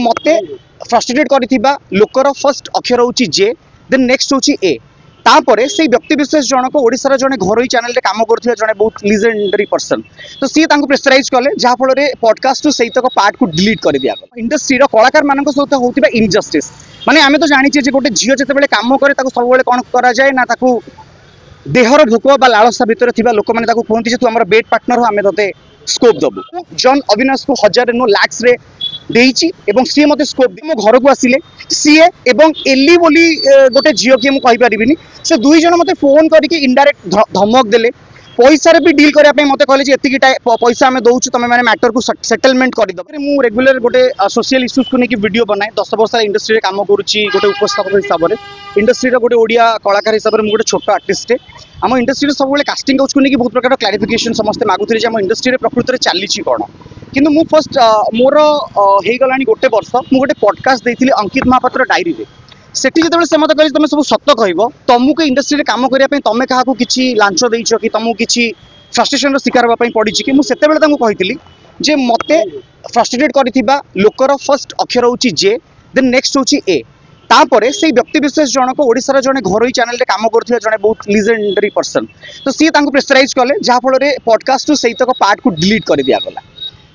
मते फ्रस्ट्रेटेड करथिबा लोकर फर्स्ट अक्षर होची जे देन नेक्स्ट होची ए तापरे से व्यक्ति विशेष जनक ओडिशार जने घरोई चैनल रे काम करथिबा जने बहुत लीजेंडरी पर्सन तो सी तांको प्रेशराइज कले जहा फल रे पॉडकास्ट टू सही तक पार्ट को डिलीट कर दिया इंडस्ट्री रो कलाकार मानक सहित होतिबा इनजस्टिस माने आमे तो जानि जे गोटे झियो जते बेले काम करे ताको सब बेले कोन करा जाय ना ताको देहर भोक बा लालसा भितर थिबा लोक माने ताको कहंती जे तू हमर बेट पार्टनर हो आमे तते स्कोप दबु जॉन अविनाश को हजार नो लाख्स रे देइची एवं सी मते स्कोप मो घर को आसिले सीए एवं एली बोली गोटे झियो के मु कहि परिबिनी से दुई जन मते फोन करके इनडायरेक्ट धमक देले पैसा रे भी डील करिया पे मते कहले जे एतिकी पैसा हमें दउछु तमे माने मैटर को सेटलमेंट करि दबे मु रेगुलर गोटे सोशल इश्यूज को नेकी वीडियो बनाए 10 वर्ष इंडस्ट्री रे काम करूची गोटे उपस्थापक हिसाब रे इंडस्ट्री रे गोटे ओडिया कलाकार हिसाब रे मु गोटे छोट आर्टिस्ट है आम इंडस्ट्री सब बेले कास्टिंग काउच को नेकी बहुत प्रकार क्लारिफिकेशन समस्त मागुथि जे आम इंडस्ट्री रे प्रकृति रे चालीची कोन किंतु मु फर्स्ट मोर हे गलानी गोटे वर्ष मु गोटे पॉडकास्ट देइथिले अंकित महापात्र डायरी रे सेठी जेतेबेले से मते कहले तुम सब सत्य कहबो तुमको इंडस्ट्री रे काम करिया पे तमे काहा को किछि लांच देइछो कि तुमको किछि फ्रस्ट्रेशन रो शिकार होबा पई पडिछि कि मु सेतेबेले तांको कहितली जे मते फ्रस्ट्रेटेड करथिबा लोकर फर्स्ट अक्षर होची जे देन नेक्स्ट होची ए तापरे से व्यक्ति विशेष जनक ओडिशार जने घरोई चैनल रे काम करथिबा जने बहुत लीजेंडरी पर्सन तो सी तांको प्रेशराइज कले जहा फल रे पॉडकास्ट टू सही तक पार्ट को डिलीट कर दिया गला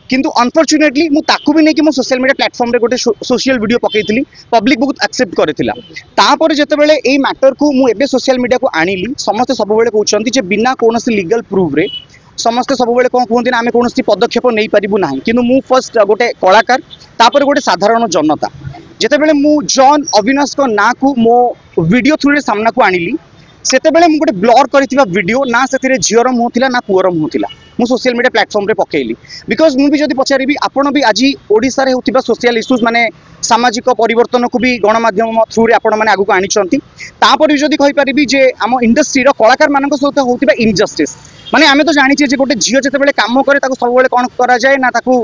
किंतु अनफॉर्चुनेटली मु ताकू भी नहीं कि मु सोशल मीडिया प्लेटफॉर्म रे गोटे सोशल वीडियो पकेइथिली पब्लिक बहुत एक्सेप्ट करथिला तापर जेतेबेले एई मैटर को मु एबे सोशल मीडिया को आनिली समस्त सब बेले कहउचंती जे बिना कोनोसी लीगल प्रूफ रे समस्त सब बेले कोन कहउंती ना आमे कोनोसी पदक्षेप नै परिबु नाही किंतु मु फर्स्ट गोटे कलाकार तापर गोटे साधारण जनता जेतेबेले मु जॉन अविनाश को ना को मो वीडियो थ्रू रे सामना को आनिली सेतेबेले मु गोटे ब्लर करथिबा वीडियो ना सेतिरे झियर मुह थिला ना पुअर मुह थिला मु सोशल मीडिया प्लेटफॉर्म रे पकेइली बिकॉज मु भी जदी पचारिबी आपण भी आज ओडिसा रे होतिबा सोशल इश्यूज माने सामाजिक परिवर्तन को भी गणमाध्यम थ्रू रे आपण माने आगु को आनिचंती तापर भी जदी कहि परिबी जे आम इंडस्ट्री रो कलाकार मानक सहित होतिबा इनजस्टिस माने आमे तो जानि जे गोटे झियो जते बेले काम करे ताको सब बेले कोन करा जाय ना ताको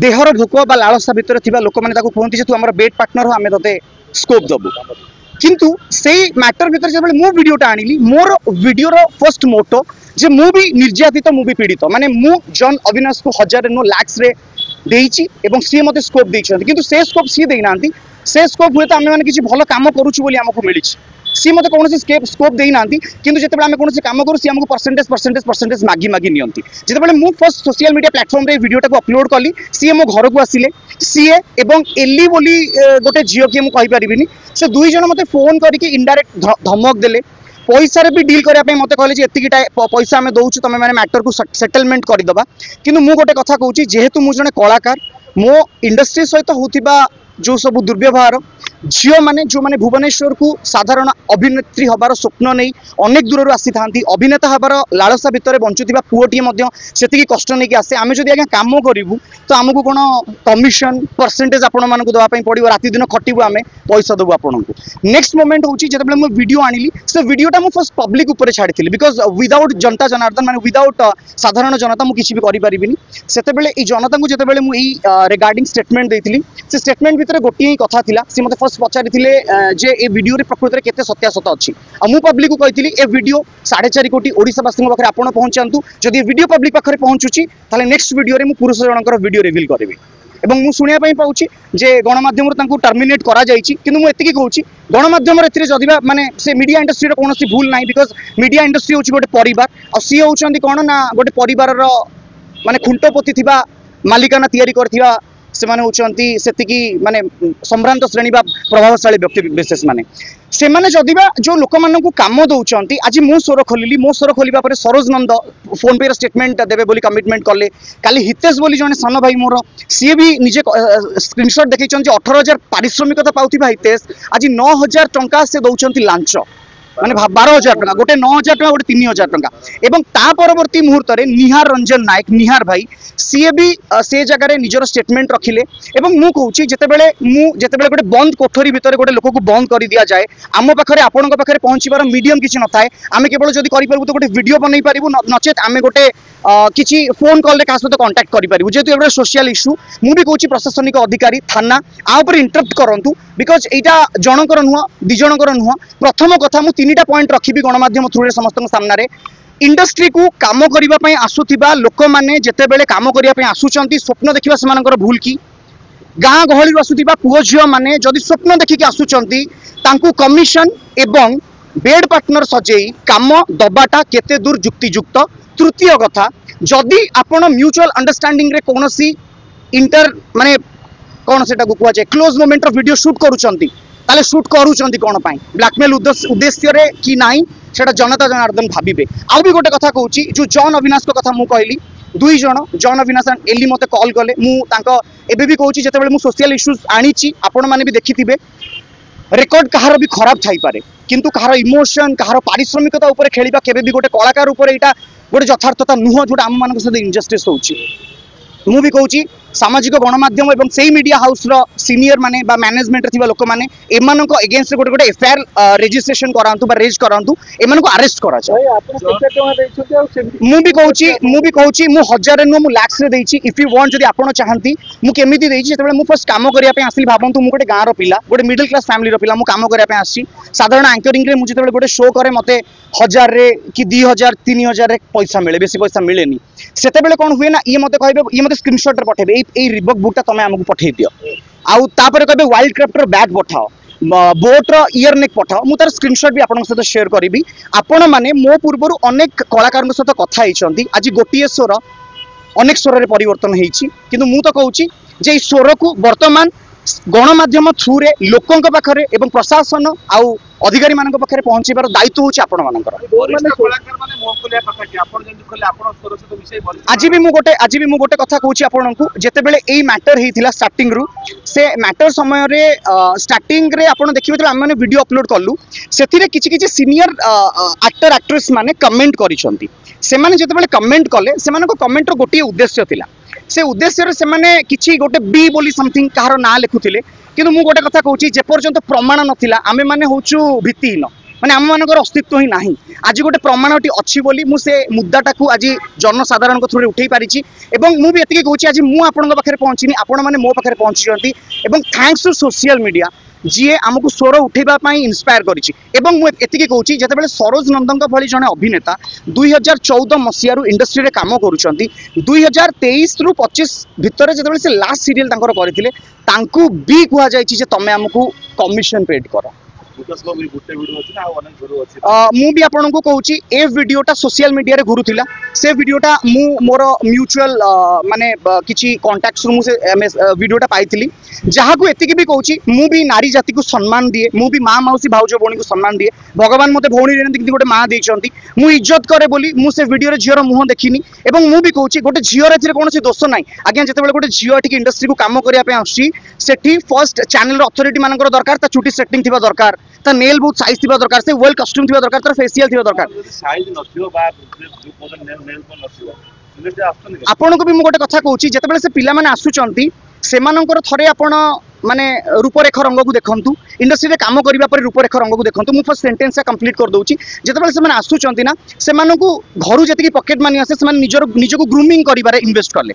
देहर भोक बा लालसा भितर थिबा लोक माने ताको कहंती जे तू हमर बेट पार्टनर हो आमे तते स्कोप दबु किंतु सेई मैटर भितर जे बेले मु वीडियोटा आनिली मोर वीडियो रो फर्स्ट मोटो जे मु भी निर्यातित मु भी पीड़ित माने मु जॉन अविनाश को हजार नो लाख्स रे देइची एवं सी मते स्कोप देइछंती किंतु से स्कोप सी देइ नांती से स्कोप हुए तो आमे माने किछि भलो काम करूछु बोली हमको मिलिछि सी मते कोनोसी स्कोप देइ नांती किंतु जेतेबेले आमे कोनोसी काम करू सी हमको परसेंटेज मागी मागी नियंती जेतेबेले मु फर्स्ट सोशल मीडिया प्लेटफॉर्म रे वीडियोटा को अपलोड कली सी मो घर को आसिले सीए एवं एली बोली गोटे झियो के मु कहि परिबिनी से दुई जन मते फोन करके इनडायरेक्ट धमक देले पैसा रे भी डील करिया पे मते कहले जे एतिकी पैसा हमें दउछु तमे माने मैटर को सेटलमेंट करि दबा किंतु मु गोटे कथा कहूची जेहेतु मु जने कलाकार मो इंडस्ट्री सहित होतिबा जो सब दुर्व्यवहार झियो माने जो माने भुवनेश्वर को साधारण अभिनेत्री हबार स्वप्न नहीं अनेक दूर आसी थांती अभिनेता हबार लालसा भितर बंचुथिबा पुओटी मध्य सेतिकी कष्ट नै कि आसे आमे जदि आगे काम करिवु तो हमकु कोन कमिशन परसेंटेज आपण मानकु दवा पई पडिवो राति दिन खटिबु आमे पैसा देबु आपनकु नेक्स्ट मोमेंट होची जेतेबेले मु वीडियो आनिली से वीडियोटा मु फर्स्ट पब्लिक ऊपर छाडिथिली बिकॉज विदाउट जनता जनार्दन माने विदाउट साधारण जनता मु किछि भी करि परिबिनी सेतेबेले ई जनता को जेतेबेले मु ई रिगार्डिंग स्टेटमेंट देइथिली से स्टेटमेंट भितर गोटी ही कथा थिला से मते फर्स्ट पचारिथिले जे ए वीडियो रे प्रकृति रे केते सत्यासत अछि आ मु पब्लिक को कहिथिली ए वीडियो 4.5 कोटी ओडिसावासी पाखरे आपण पहुंचांतु जदि वीडियो पब्लिक पाखरे पहुंचुची ताले नेक्स्ट वीडियो रे मु पुरुष जनकर वीडियो रिवील करबी एवं मु सुनिया पई पाउची जे गणमाध्यम रे तांको टर्मिनेट करा जाईची किंतु मु एतिकी कहूची गणमाध्यम रे एथिरे जदिबा माने से मीडिया इंडस्ट्री रे कोनोसी भूल नाही बिकॉज मीडिया इंडस्ट्री होची गोटे परिवार आ सी होचंदी कोन ना गोटे परिवार रो माने खुंटपति थिबा मालिकाना तयारी करथिबा से माने होचंती सेतिकी माने संभ्रांत श्रेणी बा प्रभावशाली व्यक्ति विशेष माने से माने जदिबा जो लोक मानकु काम दउचंती आज मु सोर खोलिली मो सोर खोलिबा परे सरोज नंद फोन पे रे स्टेटमेंट देबे बोली कमिटमेंट करले काली हितेश बोली जने सन भाई मोर सी भी निजे स्क्रीनशॉट देखैचन जे 18000 पारिश्रमिकता पाउथिबा हितेश आज 9000 टंका से दउचंती लांच माने 12000 टंका गोटे 9000 टंका गोटे 3000 टंका एवं ता परवर्ती मुहूर्त रे निहार रंजन नायक निहार भाई सीए भी से जगह रे निजर स्टेटमेंट रखिले एवं मु कहूची जेतेबेले गोटे बंद कोठरी भितर गोटे लोक को बंद कर दिया जाए आम पाखरे आपनक पाखरे पहुंचीबार मीडियम किछि न थाए आमे केवल जदि करि परबु तो गोटे वीडियो बनै परिबु नचेत आमे गोटे किछि फोन कॉल रे कास सहित कांटेक्ट करि परिबु जेतु एबे सोशल इश्यू मु भी कहूची प्रशासनिक अधिकारी थाना आ ऊपर इंटरप्ट करंतु बिकॉज एटा जनकर नुह दि जनकर नुह प्रथम कथा मु तीनटा पॉइंट रखिबी गणमाध्यम थ्रू रे समस्त सामना रे इंडस्ट्री को काम करने आसुवा लोक मैंने जिते बेले काम करने आसुंच स्वप्न देखा से भूल कि गाँ गहली आसुवा पुओ झील मैंने जदि स्वप्न देखिकी आसुचंती तांकू कमिशन एवं बेड पार्टनर सजेई काम दबाटा केते दूर युक्तियुक्त। तृतीय कथा जदि आपण म्यूचुअल अंडरस्टैंडिंग रे कोनोसी इंटर माने कौन से कहुए क्लोज मोमेंट वीडियो शूट करुँच ताले शूट करुँच कौन पाई ब्लैकमेल उद्देश्य रे कि नाई सेटा जनता जनार्दन भाविबे। आउ भी गोटे कथा कहूँ जो जॉन अविनाश को कथा मु कहली दुई जन जॉन अविनाश एली मते कॉल कले एबे भी कहूँ जितेबाला मु सोशल इश्यूज आनी आपण मैंने भी देखिथिबे रेकर्ड कहार भी खराब थाई पारे किंतु कहार इमोशन कहार पारिश्रमिकता ऊपर खेलिबा केबे भी गोटे कलाकार ऊपर एटा गोटे यथार्थता नुह जोटा आम मान सहित इनजस्टिस होउची। मु भी कहूँ सामाजिक गणमाध्यम एवं से मीडिया हाउस रो सीनियर माने बा मैनेजमेंट थिबा लोक माने एमानको अगेंस्ट गोटे गोटे एफआईआर रजिस्ट्रेशन करांतु बा रेज करांतु एमानको अरेस्ट करा जाय। मु भी कहूँ मु हजार नु मु लाक्स रे देइची इफ यू वांट जदि आपण चाहंती मु केमिति देइची जेतेबेले मु फर्स्ट काम करिया पे आसिली भाबंतु मु गोटे गाँ रो पिला गोटे मिडिल क्लास फैमिली रो पिला मु काम करिया पे आसी साधारण एंकरिंग रे मु जेतेबेले गोटे शो करे मते 1000 रे कि 2000 3000 रे पैसा मिले बेसी पैसा मिलेनी सेतेबेले कोन हुए ना ये मते कहबे ये मते स्क्रीनशॉट रे पठेबे ए रिबक बुकटा तमे हमकु पठेइ दियो आउ तापर कहबे वाइल्ड क्राफ्ट रो बैग पठाओ बोट रो इयर नेक पठाओ मु तार स्क्रीनशॉट भी आपन सहित शेयर करबी। आपण माने मो पूर्वरु अनेक कलाकार सहित कथा होइछंती आज गोटिए स्वर अनेक स्वर रे परिवर्तन हेइछि किंतु मु तो कहूछि जे स्वर को वर्तमान गणमाध्यम थ्रू रे लोकों पाखरे एवं प्रशासन आउ अधिकारी मानक पाखरे पहुंचीबार दायित्व होछि आपण मानकर। आज भी मु गोटे कथा कहूछि आपनकु जेतेबेले एई मैटर हेइथिला स्टार्टिंग रु से मैटर समय रे स्टार्टिंग रे आपण देखिबे तो हम माने वीडियो अपलोड करलु सेथिरे किछि किछि सीनियर एक्टर एक्ट्रेस माने कमेंट करिसंती से माने जेतेबेले कमेंट कले से मानको कमेंट रो गोटे उद्देश्य थिला से उद्देश्य रे से माने किछि गोटे बी बोली समथिंग कहारो ना लिखुथिले किंतु मु गोटे कथा कहूछि जे पर्यंत प्रमाण नथिला आमे माने होछु भित्तिहीन माने आम मानकर अस्तित्व ही नाही आज गोटे प्रमाणटी अच्छी बोली मु से मुद्दाटाकू आज जनसाधारण थ्रू रे उठेई पारिछि एवं मु भी एतिके कहूछि आज मु आपनक पाखरे पहुंचिनी आपण माने मो पाखरे पहुंचियंती एवं थैंक्स टू सोशल मीडिया जी आमको स्वर उठेबा पाई इंस्पायर करिछि एवं मु एतिके कहूछि जेतेबेले सरोज नंदनक भली जने अभिनेता 2014 मसिया रु इंडस्ट्री रे काम करूछंती 2023 रु 25 भितर जेतेबेले से लास्ट सीरियल तांकर करथिले तांकू भी कुआ जायछि जे तमे हमकू कमिशन पेड करो मु भी आपन को कहूँ ए वीडियोटा सोशल मीडिया रे घुरुथिला से वीडियोटा मु मोर म्यूचुअल माने किछि कॉन्टैक्ट्स रु से वीडियोटा पाइथिली जहाँ को एतिकी भी कहूँ मु भी नारी जाति को सम्मान दिए मु भी माँ मौसी भाउज भौणी को सम्मान दिए भगवान मते भौणी रे गोटे माँ देइछंती मु इज्जत करे बोली मु से वीडियो रे झियर मुह देखिनी एवं मु भी कहूँ गोटे झियर एथिरे कोनोसी दोष नाही आज्ञा जेतेबेले गोटे झियो एठी इंडस्ट्री को काम करिया पे आसी सेठी फर्स्ट चैनल अथॉरिटी मानकर दरकार ता चुटी सेटिंग थिबा दरकार ता नेल बहुत साइज थिबा दरकार से वेल कस्ट्यूम थिबा दरकार तार फेशियल थिबा दरकार साइज नथियो बा नेल को नथियो आपन को भी मु गोटे कथा कहूँ जेतेबेले से पिला माने आसुचंती सेमानंकर थरे आपण माने रूपरेख रंग को देखंतु इंडस्ट्री रे काम करिबा पर रूपरेख रंग को देखंतु मु फर्स्ट सेंटेंस कंप्लीट कर दोची जेतेबेले से माने आसुचंती ना सेमानंकु घरु जेतिकी पॉकेट मनी आसे सेमान निजको ग्रूमिंग करिबारे इन्वेस्ट करले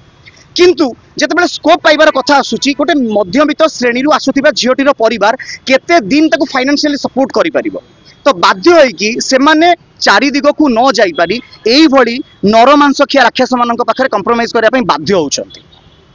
किंतु जेतेबेले स्कोप पाइबार कथा आसुची गोटे मध्यवित्त श्रेणी रु आसुथिबा झियोटीर परिवार केते दिन ताको फाइनेंशियली सपोर्ट करि परिबो तो बाध्य होई कि सेमाने चारि दिग को न जाई पारी एई भली नरमांस खिया राक्षस मानक पाखरे कंप्रोमाइज करिया पई बाध्य होउछंती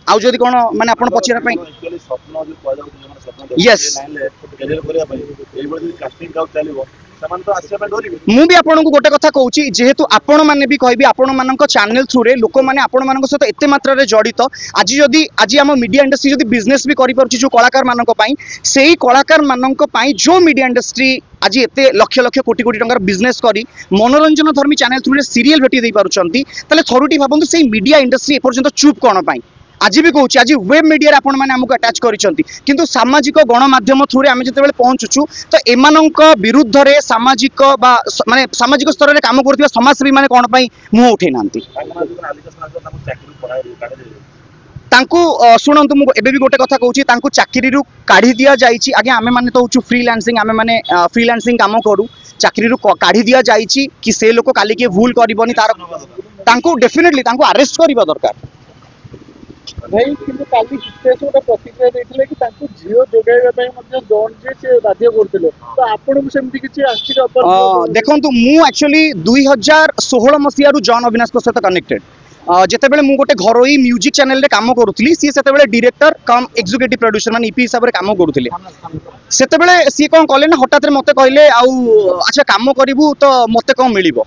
आउ जदि कोन माने आपण पछिरा पई स्वप्न जो कोइ स्वप्न यस कैरियर करिया पई एई भली कास्टिंग काउ चलिबो मु भी आपन को गोटे कथा कहूँ जेहेतु आपण माने भी कहबी आपण मानक चैनल थ्रू रे लोक माने आपण मानक सहित एते मात्रा रे जड़ित आज जदि आज आम मीडिया इंडस्ट्री जदि बिजनेस भी करि परछि जो कलाकार मानक पई सेही कलाकार मानक पई जो मीडिया इंडस्ट्री आज एते लक्ष लक्ष कोटी कोटी टंकार बिजनेस करी मनोरंजन धर्मी चैनल थ्रू रे सीरियल भेटी दे पारुछंती तले थरुटी भाबंतु सेही मीडिया इंडस्ट्री ए पर्यंत चुप कोन पई आज भी कहूँ आज वेब मीडिया आपण मैंने आमको अटैच करिसेंती किंतु सामाजिक गणमाध्यम थ्रू आम जिते पहुँचुचु तो एमानंक विरुद्ध रे सामाजिक माने सामाजिक स्तर में काम करथिबा समाजसेवी माने कोन पई मुंह उठे नांती तांकू शुणु मुझे एबे भी गोटे कथा कहूँ तांकू चाकरी रु काढ़ी दिया जाइछि आगे आमे माने तो होछु फ्रीलांसिंग आमे माने फ्रीलांसिंग काम करू चाकरी रु काढ़ी दिया जाइछि कि से लोक काली के भूल करबनी तार तांकू डेफिनेटली तांकू अरेस्ट करबा दरकार भाई किंतु काली विशेष गोटे प्रतिक्रिया देथिले कि तांको जियो जोगाइबा पई मध्ये जॉन जे से बाध्य करथिले तो आपण को सेमति किछि आस्थिक अपर देखंतु मु एक्चुअली 2016 मसिया रु जॉन अविनाश को सहित कनेक्टेड ଯେତେବେଳେ ମୁଁ ଗୋଟେ ଘରୋଇ ମ୍ୟୁଜିକ୍ ଚ୍ୟାନେଲରେ କାମ କରୁଥିଲି ସିଏ ସେତେବେଳେ ଡିରେକ୍ଟର କମ୍ ଏକ୍ଜିକ୍ୟୁଟିଭ ପ୍ରଡ୍ୟୁସର ମାନେ ଇପି ହିସାବରେ କାମ କରୁଥିଲେ ସେତେବେଳେ ସିଏ କ'ଣ କଲେ ନା ହଠାତରେ ମୋତେ କହିଲେ ଆଉ ଆଚ୍ଛା କାମ କରିବୁ ତ ମୋତେ କ'ଣ ମିଳିବ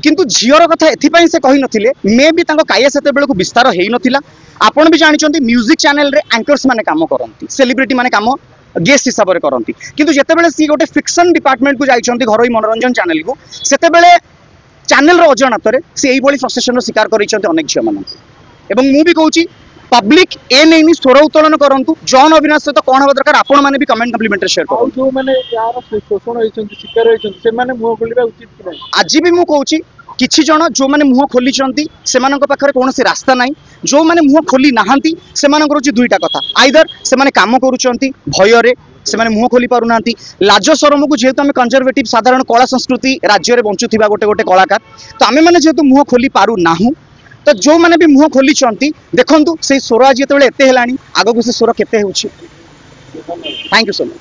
କିନ୍ତୁ ଝିଅର କଥା ଏଥିପାଇଁ ସେ କହିନଥିଲେ ମେ ବି ତାଙ୍କ କାୟା ସେତେବେଳକୁ ବିସ୍ତାର ହେଇନଥିଲା ଆପଣ ବି ଜାଣିଛନ୍ତି ମ୍ୟୁଜିକ୍ ଚ୍ୟାନେଲରେ ଆଙ୍କର୍ସ ମାନେ କାମ କରନ୍ତି ସେଲିବ୍ରିଟି ମାନେ କାମ गेस्ट हिसाब से करती किंतु जितेबाला सी गोटे फिक्शन डिपार्टमेंट को जाइछंती घरोई मनोरंजन चैनल को सेतेबेले चैनल रो अजाणत से यही फ्रस्ट्रेशन शिकार कर अनेक झील मान मु भी कहूँ पब्लिक ए नहीं स्वर उत्तोलन करूँ जॉन अविनाश सहित कौन हवा दरकार आपण मैंने भी कमेंट कम्प्लीमेंट शेयर करूँ जो मैंने यार शोषण होइछंती शिकार होइछंती से माने मुंह खोलिबा उचित कि नहीं आज भी मु कहूँ किछि जण जो माने मुंह खोली सेमानक पाखरे कौनसी रास्ता नहीं जो माने मुंह खोली नाहांती सेमानकर होची दुईटा कथा आइदर से माने काम करूचंती भयरे से माने मुंह खोली पारु नांती लाज शरम को जेहेतु आम कंजर्वेटिव साधारण कला संस्कृति राज्य में बंचुवा गोटे गोटे कलाकार तो आम मैंने जेहेतु मुंह खोली पारु नाहु तो जो माने भी मुंह खोली देखु से स्वर आज जो एते आगक से स्वर केते होची थैंक यू सो मच।